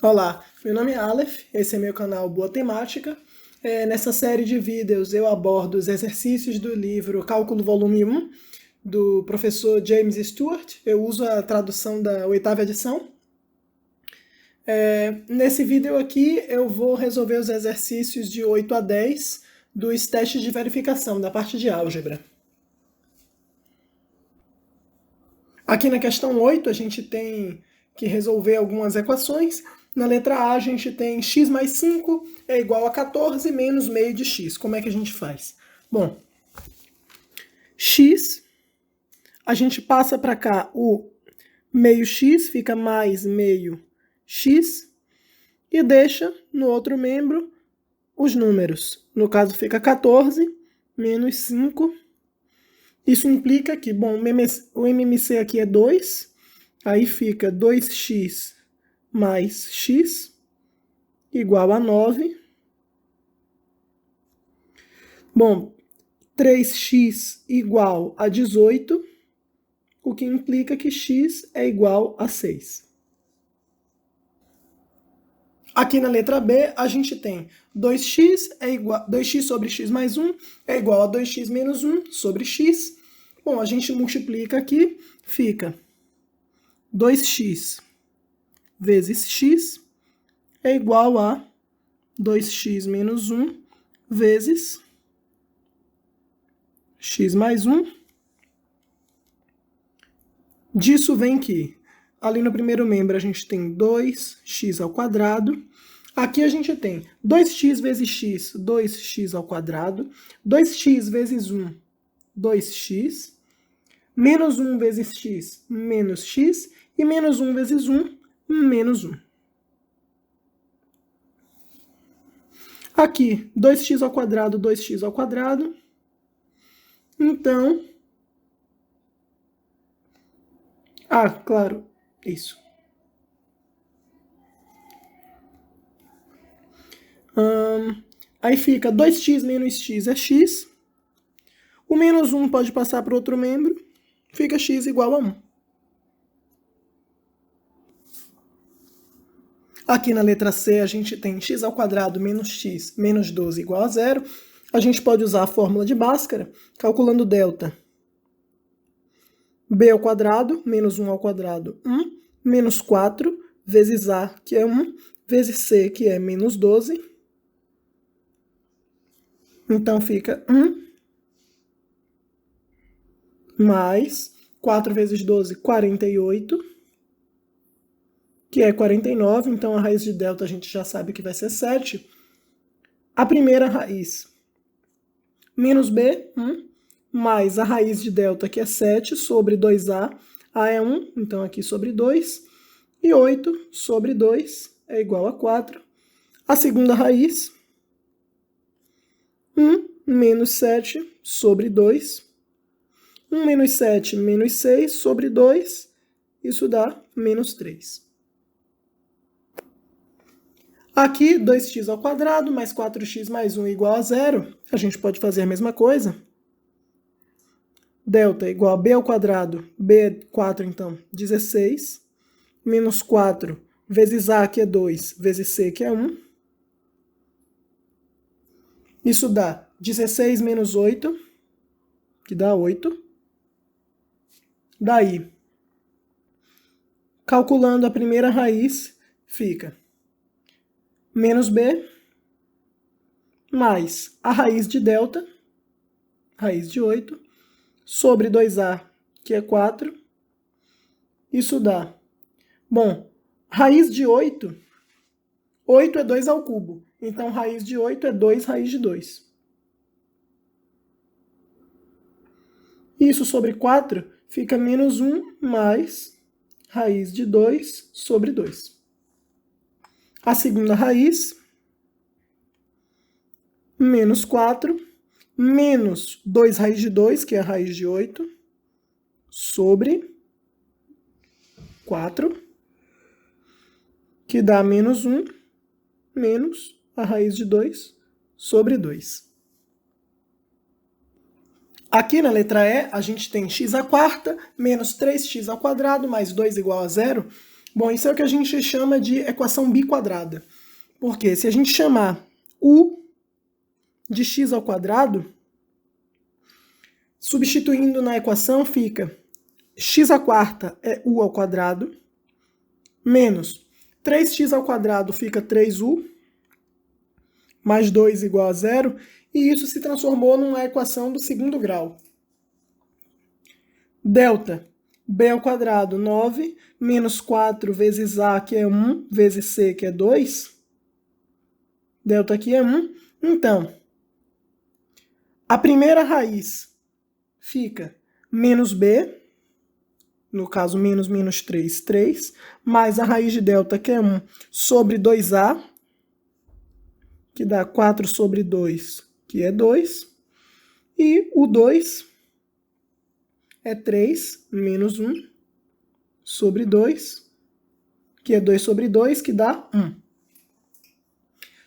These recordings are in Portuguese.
Olá, meu nome é Aleph, esse é meu canal Boa Temática. Nessa série de vídeos eu abordo os exercícios do livro Cálculo Volume 1, do professor James Stewart. Eu uso a tradução da 8ª edição. Nesse vídeo aqui eu vou resolver os exercícios de 8 a 10 dos testes de verificação da parte de álgebra. Aqui na questão 8 a gente tem que resolver algumas equações. Na letra A a gente tem x mais 5 é igual a 14 menos meio de x. Como é que a gente faz? Bom, x, a gente passa para cá o meio x, fica mais meio x, e deixa no outro membro os números. No caso fica 14 menos 5. Isso implica que, bom, o MMC aqui é 2, aí fica 2x mais x igual a 9. Bom, 3x igual a 18, o que implica que x é igual a 6. Aqui na letra B, a gente tem 2x sobre x mais 1 é igual a 2x menos 1 sobre x. Bom, a gente multiplica aqui, fica 2x vezes x é igual a 2x menos 1 vezes x mais 1. Disso vem que, ali no primeiro membro, a gente tem 2x ao quadrado. Aqui a gente tem 2x vezes x, 2x ao quadrado. 2x vezes 1, 2x. Menos 1 vezes x, menos x. E menos 1 vezes 1, menos 1. Aqui, 2x ao quadrado, 2x ao quadrado. Então, claro, isso. Aí fica 2x menos x é x. O menos 1 pode passar para outro membro. Fica x igual a 1. Aqui na letra C a gente tem x ao quadrado menos x menos 12 igual a 0. A gente pode usar a fórmula de Bhaskara, calculando delta. B ao quadrado, menos 1 ao quadrado, 1, menos 4, vezes A, que é 1, vezes C, que é menos 12. Então fica 1 mais 4 vezes 12, 48, que é 49. Então a raiz de delta a gente já sabe que vai ser 7. A primeira raiz, menos B, 1, mais a raiz de delta, que é 7, sobre 2A. A é 1, então aqui sobre 2. E 8 sobre 2 é igual a 4. A segunda raiz, 1 menos 7 sobre 2. 1 menos 7 menos 6 sobre 2. Isso dá menos 3. Aqui, 2x ao quadrado mais 4x mais 1 igual a 0. A gente pode fazer a mesma coisa. Delta é igual a b ao quadrado. B é 4, então, 16. Menos 4 vezes A, que é 2, vezes C, que é 1. Isso dá 16 menos 8, que dá 8. Daí, calculando a primeira raiz, fica menos B, mais a raiz de delta, raiz de 8, sobre 2A, que é 4. Isso dá, bom, raiz de 8, 8 é 2 ao cubo. Então, raiz de 8 é 2 raiz de 2. Isso sobre 4 fica menos 1 mais raiz de 2 sobre 2. A segunda raiz, menos 4, menos 2 raiz de 2, que é a raiz de 8, sobre 4, que dá menos 1, menos a raiz de 2 sobre 2. Aqui na letra E, a gente tem x à quarta menos 3x ao quadrado mais 2 igual a 0. Bom, isso é o que a gente chama de equação biquadrada. Porque se a gente chamar u de x ao quadrado, substituindo na equação fica x à quarta é u ao quadrado, menos 3x ao quadrado fica 3u, mais 2 igual a 0, e isso se transformou numa equação do segundo grau. Delta, b ao quadrado, 9, menos 4 vezes a, que é 1, vezes c, que é 2. Delta aqui é 1. Então, a primeira raiz fica menos b, no caso, menos 3, 3, mais a raiz de delta, que é 1, sobre 2a, que dá 4 sobre 2, que é 2, e o 2 é 3 menos 1 sobre 2, que é 2 sobre 2, que dá 1.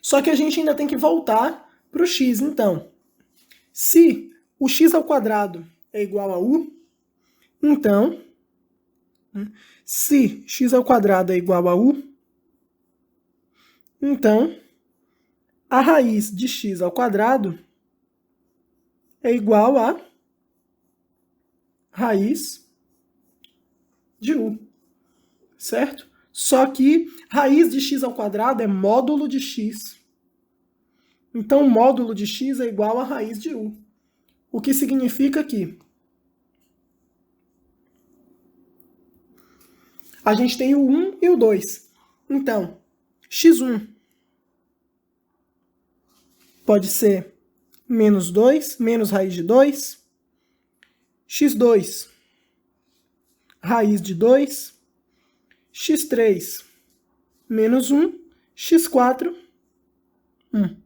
Só que a gente ainda tem que voltar para o x, então. Se o x ao quadrado é igual a u, então, se x ao quadrado é igual a u, então, a raiz de x ao quadrado é igual a raiz de u, certo? Só que raiz de x ao quadrado é módulo de x. Então, o módulo de x é igual a raiz de u. O que significa que a gente tem o 1 e o 2. Então, x1 pode ser menos 2, menos raiz de 2. x2, raiz de 2. x3, menos 1. x4, 1.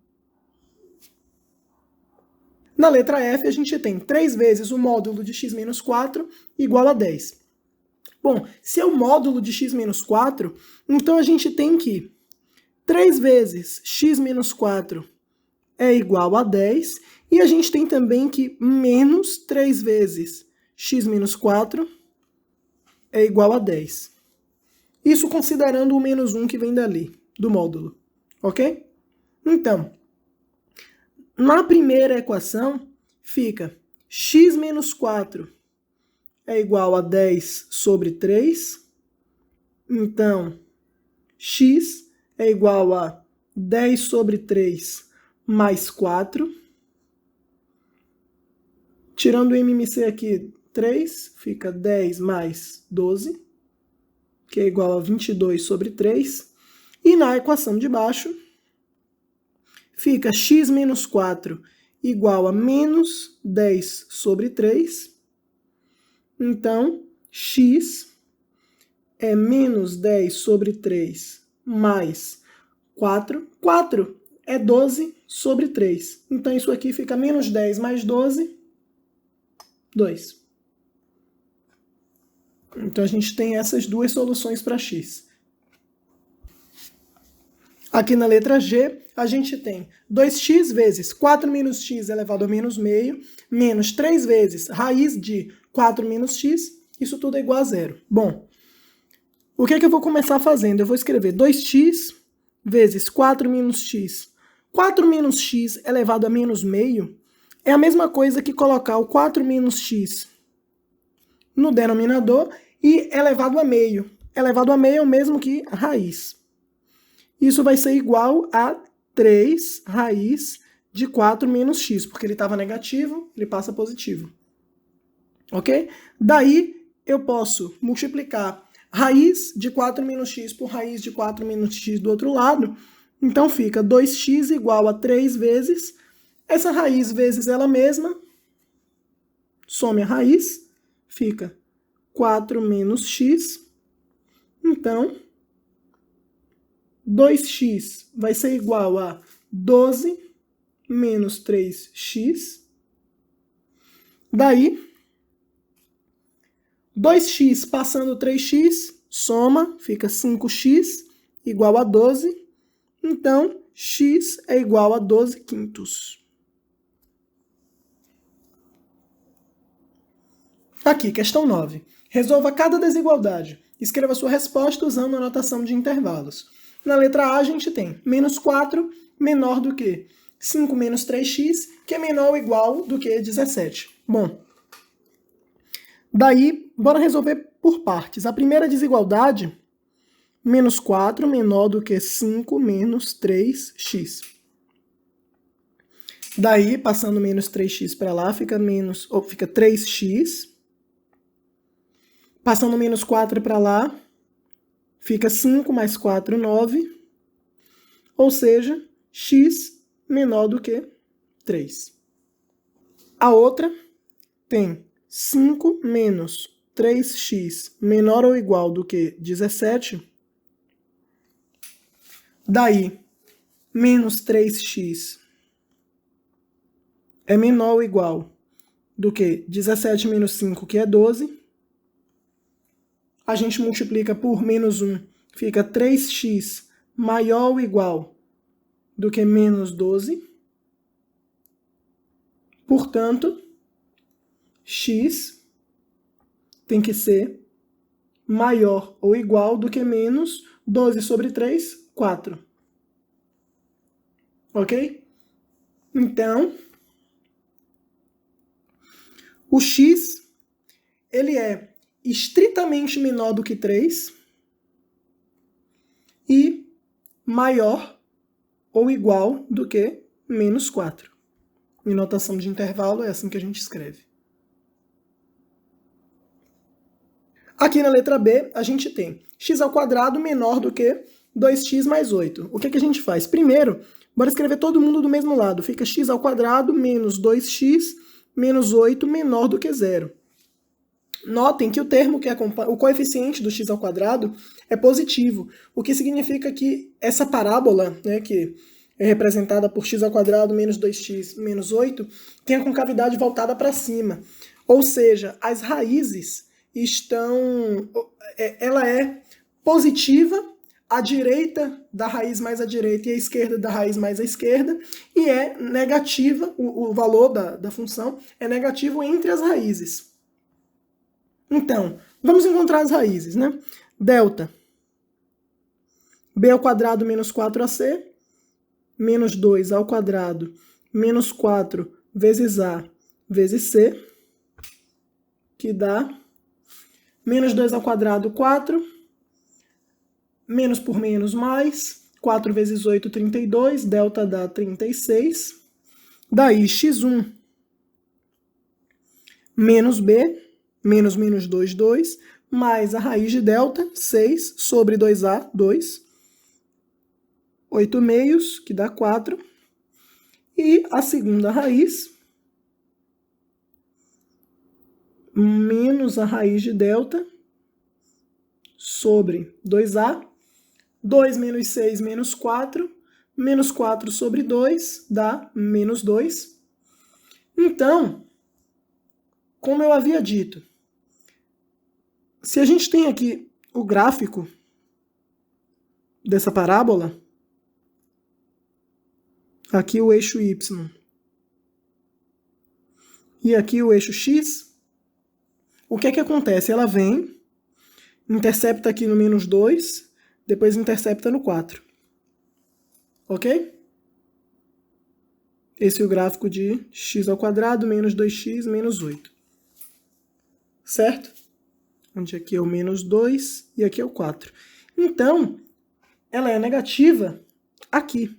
Na letra F, a gente tem 3 vezes o módulo de x menos 4 igual a 10. Bom, se é o módulo de x menos 4, então a gente tem que 3 vezes x menos 4 é igual a 10, e a gente tem também que menos 3 vezes x menos 4 é igual a 10. Isso considerando o menos 1 que vem dali, do módulo, ok? Então, na primeira equação, fica x menos 4 é igual a 10 sobre 3. Então, x é igual a 10 sobre 3 mais 4. Tirando o MMC aqui, 3, fica 10 mais 12, que é igual a 22 sobre 3. E na equação de baixo, fica x menos 4 igual a menos 10 sobre 3. Então, x é menos 10 sobre 3 mais 4. 4 é 12 sobre 3. Então, isso aqui fica menos 10 mais 12, 2. Então, a gente tem essas duas soluções para x. Aqui na letra G, a gente tem 2x vezes 4 menos x elevado a menos meio, menos 3 vezes raiz de 4 menos x, isso tudo é igual a 0. Bom, o que é que eu vou começar fazendo? Eu vou escrever 2x vezes 4 menos x. 4 menos x elevado a menos meio é a mesma coisa que colocar o 4 menos x no denominador e elevado a meio. Elevado a meio é o mesmo que raiz. Isso vai ser igual a 3 raiz de 4 menos x, porque ele estava negativo, ele passa positivo. Ok? Daí, eu posso multiplicar raiz de 4 menos x por raiz de 4 menos x do outro lado. Então, fica 2x igual a 3 vezes essa raiz vezes ela mesma. Some a raiz, fica 4 menos x. Então, 2x vai ser igual a 12 menos 3x. Daí, 2x passando 3x, soma, fica 5x igual a 12. Então, x é igual a 12 quintos. Aqui, questão 9. Resolva cada desigualdade. Escreva sua resposta usando a notação de intervalos. Na letra A, a gente tem menos 4 menor do que 5 menos 3x, que é menor ou igual do que 17. Bom, daí, bora resolver por partes. A primeira desigualdade, menos 4 menor do que 5 menos 3x. Daí, passando menos 3x para lá, fica 3x. Passando menos 4 para lá, fica 5 mais 4, 9. Ou seja, x menor do que 3. A outra tem 5 menos 3x menor ou igual do que 17. Daí, menos 3x é menor ou igual do que 17 menos 5, que é 12. A gente multiplica por menos 1, fica 3x maior ou igual do que menos 12. Portanto, x tem que ser maior ou igual do que menos 12 sobre 3, 4. Ok? Então, o x, ele é estritamente menor do que 3 e maior ou igual do que menos 4. Em notação de intervalo, é assim que a gente escreve. Aqui na letra B, a gente tem x ao quadrado menor do que 2x mais 8. O que a gente faz? Primeiro, bora escrever todo mundo do mesmo lado. Fica x ao quadrado menos 2x menos 8 menor do que 0. Notem que o termo que acompanha, o coeficiente do x ao quadrado é positivo, o que significa que essa parábola, né, que é representada por x ao quadrado menos 2x menos 8, tem a concavidade voltada para cima. Ou seja, as raízes ela é positiva à direita da raiz mais à direita e à esquerda da raiz mais à esquerda, e é negativa, o valor da função é negativo entre as raízes. Então, vamos encontrar as raízes, né? Delta, b ao quadrado menos 4ac, menos 2 ao quadrado menos 4 vezes a vezes c, que dá menos 2 ao quadrado, 4, menos por menos mais, 4 vezes 8, 32, delta dá 36. Daí, x1 menos b, menos menos 2, 2, mais a raiz de delta, 6, sobre 2a, 2. 8 meios, que dá 4. E a segunda raiz, menos a raiz de delta, sobre 2a. 2 menos 6, menos 4. Menos 4 sobre 2 dá menos 2. Então, como eu havia dito, se a gente tem aqui o gráfico dessa parábola, aqui o eixo y e aqui o eixo x, o que é que acontece? Ela vem, intercepta aqui no menos 2, depois intercepta no 4. Ok? Esse é o gráfico de x ao quadrado menos 2x menos 8. Certo? Onde aqui é o menos 2 e aqui é o 4. Então, ela é negativa aqui.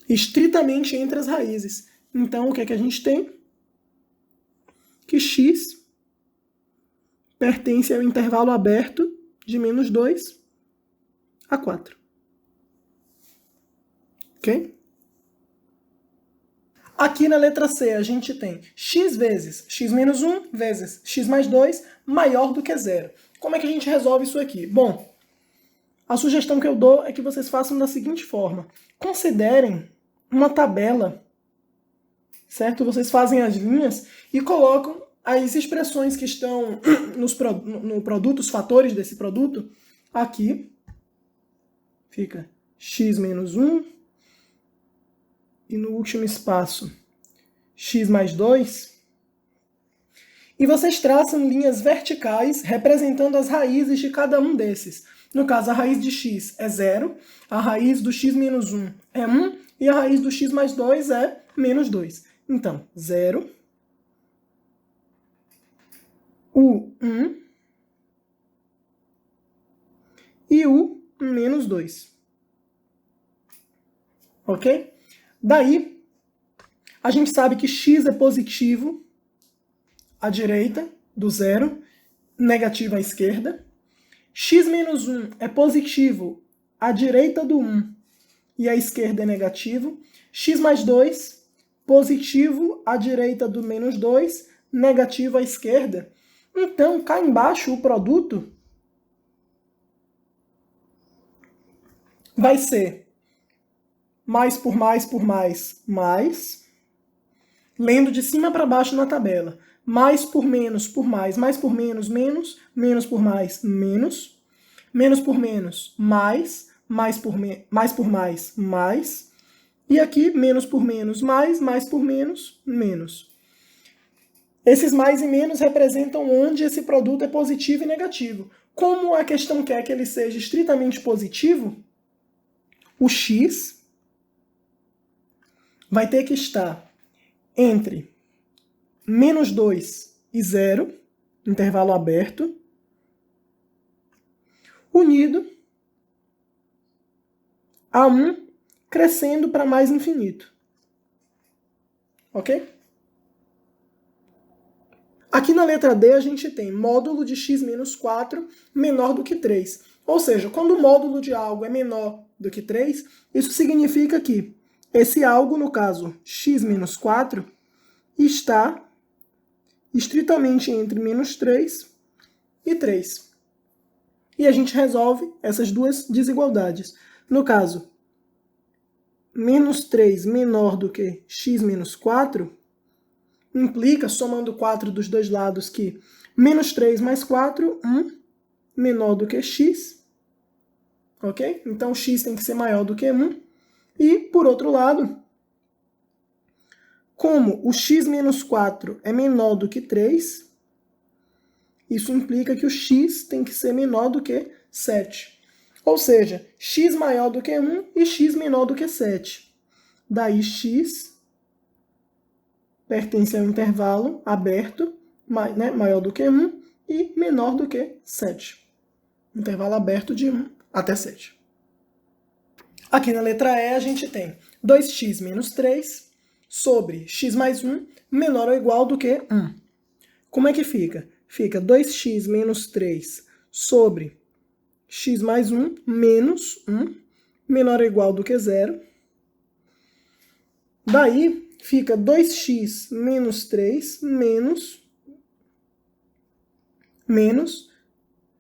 Estritamente entre as raízes. Então, o que é que a gente tem? Que x pertence ao intervalo aberto de menos 2 a 4. Ok? Aqui na letra C a gente tem x vezes x menos 1 vezes x mais 2 maior do que 0. Como é que a gente resolve isso aqui? Bom, a sugestão que eu dou é que vocês façam da seguinte forma. Considerem uma tabela, certo? Vocês fazem as linhas e colocam as expressões que estão no produto, os fatores desse produto, aqui. Fica x menos 1. E no último espaço, x mais 2. E vocês traçam linhas verticais representando as raízes de cada um desses. No caso, a raiz de x é 0, a raiz do x menos 1 é 1 e a raiz do x mais 2 é menos 2. Então, 0, o 1 e o menos 2. Ok? Daí, a gente sabe que x é positivo à direita do 0, negativo à esquerda. X menos 1 é positivo à direita do 1 e à esquerda é negativo. X mais 2, positivo à direita do menos 2, negativo à esquerda. Então, cá embaixo, o produto vai ser mais por mais por mais, mais. Lendo de cima para baixo na tabela. Mais por mais por menos, menos, menos por mais, menos. Menos por menos, mais por mais, mais. E aqui, menos por menos, mais por menos, menos. Esses mais e menos representam onde esse produto é positivo e negativo. Como a questão quer que ele seja estritamente positivo, o x vai ter que estar entre menos 2 e 0, intervalo aberto, unido a 1, crescendo para mais infinito. Ok? Aqui na letra D a gente tem módulo de x menos 4 menor do que 3. Ou seja, quando o módulo de algo é menor do que 3, isso significa que esse algo, no caso x menos 4, está estritamente entre menos 3 e 3. E a gente resolve essas duas desigualdades. No caso, menos 3 menor do que x menos 4, implica, somando 4 dos dois lados, que menos 3 mais 4, 1, menor do que x. Ok? Então, x tem que ser maior do que 1. E, por outro lado, como o x menos 4 é menor do que 3, isso implica que o x tem que ser menor do que 7. Ou seja, x maior do que 1 e x menor do que 7. Daí x pertence ao intervalo aberto, maior do que 1 e menor do que 7. Intervalo aberto de 1 até 7. Aqui na letra E a gente tem 2x menos 3 sobre x mais 1 menor ou igual do que 1. Como é que fica? Fica 2x menos 3 sobre x mais 1 menos 1 menor ou igual do que 0. Daí fica 2x menos 3 menos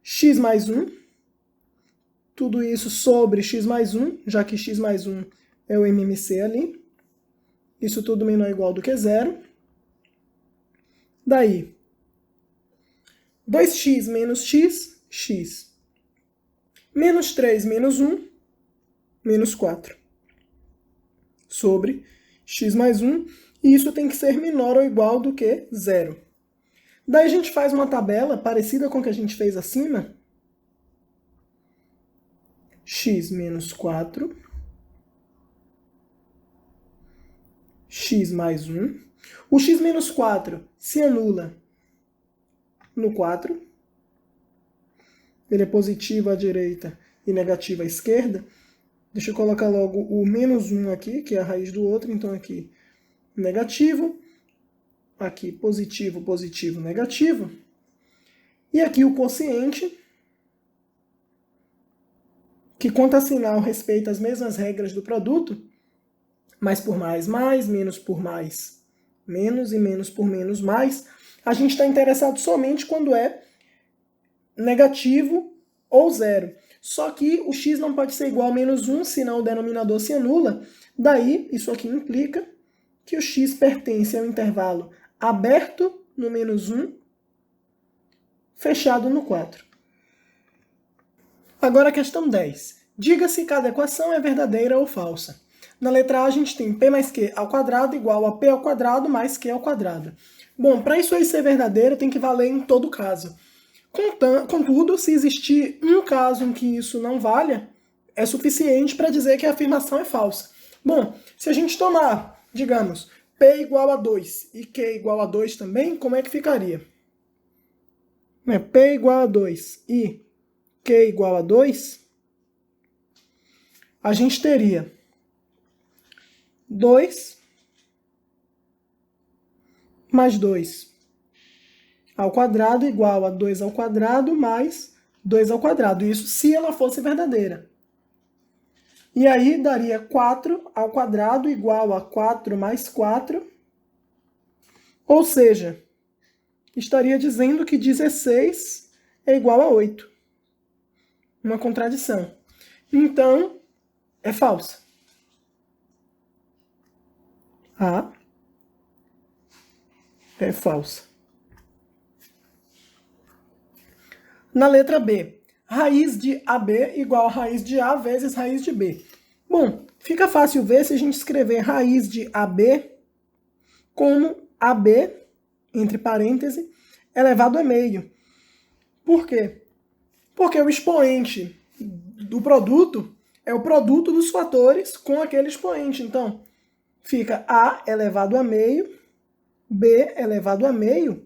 x mais 1. Tudo isso sobre x mais 1, já que x mais 1 é o MMC ali. Isso tudo menor ou igual do que 0. Daí, 2x menos x, x. Menos 3 menos 1, menos 4. Sobre x mais 1, e isso tem que ser menor ou igual do que 0. Daí a gente faz uma tabela parecida com a que a gente fez acima. X menos 4, x mais 1. O x menos 4 se anula no 4. Ele é positivo à direita e negativo à esquerda. Deixa eu colocar logo o menos 1 aqui, que é a raiz do outro. Então aqui negativo, aqui positivo, positivo, negativo. E aqui o quociente, que quanto a sinal respeita as mesmas regras do produto, mais por mais, menos por mais, menos e menos por menos, mais. A gente está interessado somente quando é negativo ou zero. Só que o x não pode ser igual a menos 1, senão o denominador se anula. Daí, isso aqui implica que o x pertence ao intervalo aberto no menos 1, fechado no 4. Agora a questão 10. Diga se cada equação é verdadeira ou falsa. Na letra A, a gente tem P mais Q ao quadrado igual a P ao quadrado mais Q ao quadrado. Bom, para isso aí ser verdadeiro, tem que valer em todo caso. Contudo, se existir um caso em que isso não valha, é suficiente para dizer que a afirmação é falsa. Bom, se a gente tomar, digamos, P igual a 2 e Q igual a 2 também, como é que ficaria? P igual a 2 e Q igual a 2, a gente teria 2 mais 2 ao quadrado igual a 2 ao quadrado mais 2 ao quadrado. Isso se ela fosse verdadeira. E aí daria 4 ao quadrado igual a 4 mais 4. Ou seja, estaria dizendo que 16 é igual a 8. Uma contradição. Então, é falsa. A é falsa. Na letra B, raiz de AB igual a raiz de A vezes raiz de B. Bom, fica fácil ver se a gente escrever raiz de AB como AB, entre parênteses, elevado a meio. Por quê? Porque o expoente do produto é o produto dos fatores com aquele expoente. Então, fica A elevado a meio, B elevado a meio.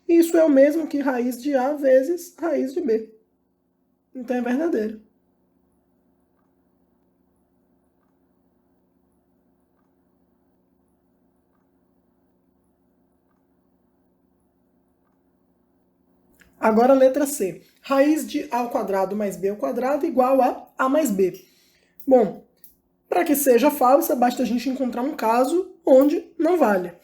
Isso é o mesmo que raiz de A vezes raiz de B. Então é verdadeiro. Agora a letra C. Raiz de A ao quadrado mais B ao quadrado igual a A mais B. Bom, para que seja falsa, basta a gente encontrar um caso onde não valha.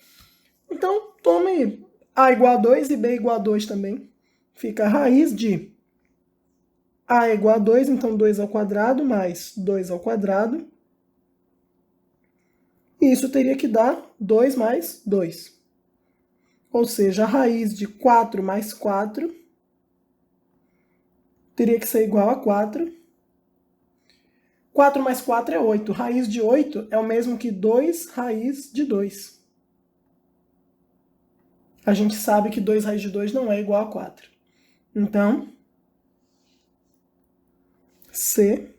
Então, tome A igual a 2 e B igual a 2 também. Fica a raiz de A igual a 2, então 2 ao quadrado mais 2 ao quadrado. E isso teria que dar 2 mais 2. Ou seja, a raiz de 4 mais 4 teria que ser igual a 4. 4 mais 4 é 8. Raiz de 8 é o mesmo que 2 raiz de 2. A gente sabe que 2 raiz de 2 não é igual a 4. Então, C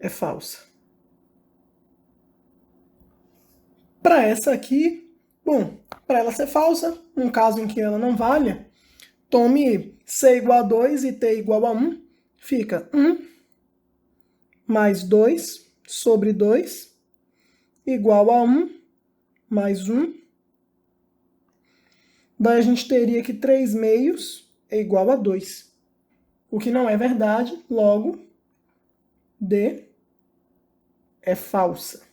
é falsa. Para essa aqui, bom, para ela ser falsa, um caso em que ela não valha, tome C igual a 2 e T igual a 1, fica 1 mais 2 sobre 2 igual a 1 mais 1. Daí a gente teria que 3 meios é igual a 2. O que não é verdade, logo, D é falsa.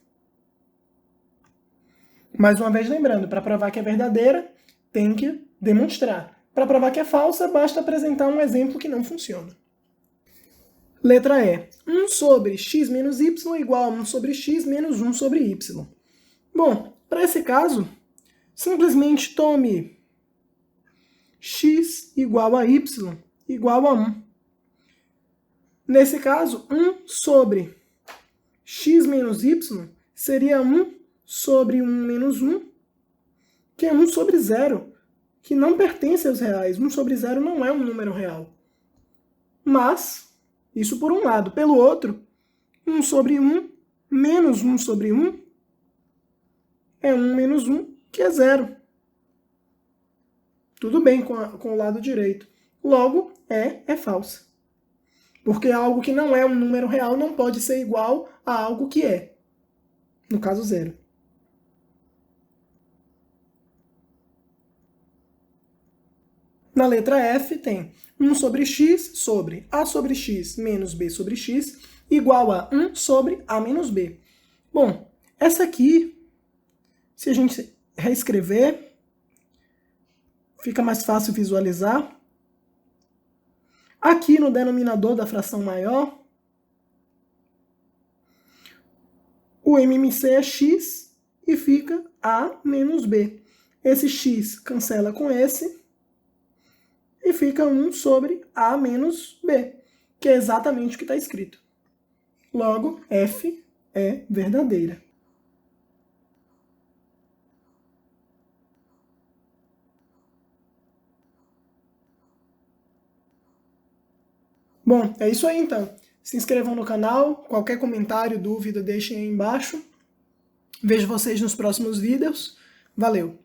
Mais uma vez lembrando, para provar que é verdadeira, tem que demonstrar. Para provar que é falsa, basta apresentar um exemplo que não funciona. Letra E. 1 sobre x menos y igual a 1 sobre x menos 1 sobre y. Bom, para esse caso, simplesmente tome x igual a y igual a 1. Nesse caso, 1 sobre x menos y seria 1 sobre 1 menos 1, que é 1 sobre 0, que não pertence aos reais. 1 sobre 0 não é um número real. Mas, isso por um lado. Pelo outro, 1 sobre 1 menos 1 sobre 1 é 1 menos 1, que é 0. Tudo bem com o lado direito. Logo, é falsa. Porque algo que não é um número real não pode ser igual a algo que é. No caso, 0. Na letra F tem 1 sobre x sobre a sobre x menos b sobre x igual a 1 sobre a menos b. Bom, essa aqui, se a gente reescrever, fica mais fácil visualizar. Aqui no denominador da fração maior, o MMC é x e fica a menos b. Esse x cancela com esse e fica 1 sobre a menos b, que é exatamente o que está escrito. logo f é verdadeira. Bom, é isso aí então. Se inscrevam no canal, qualquer comentário, dúvida, deixem aí embaixo. Vejo vocês nos próximos vídeos. Valeu!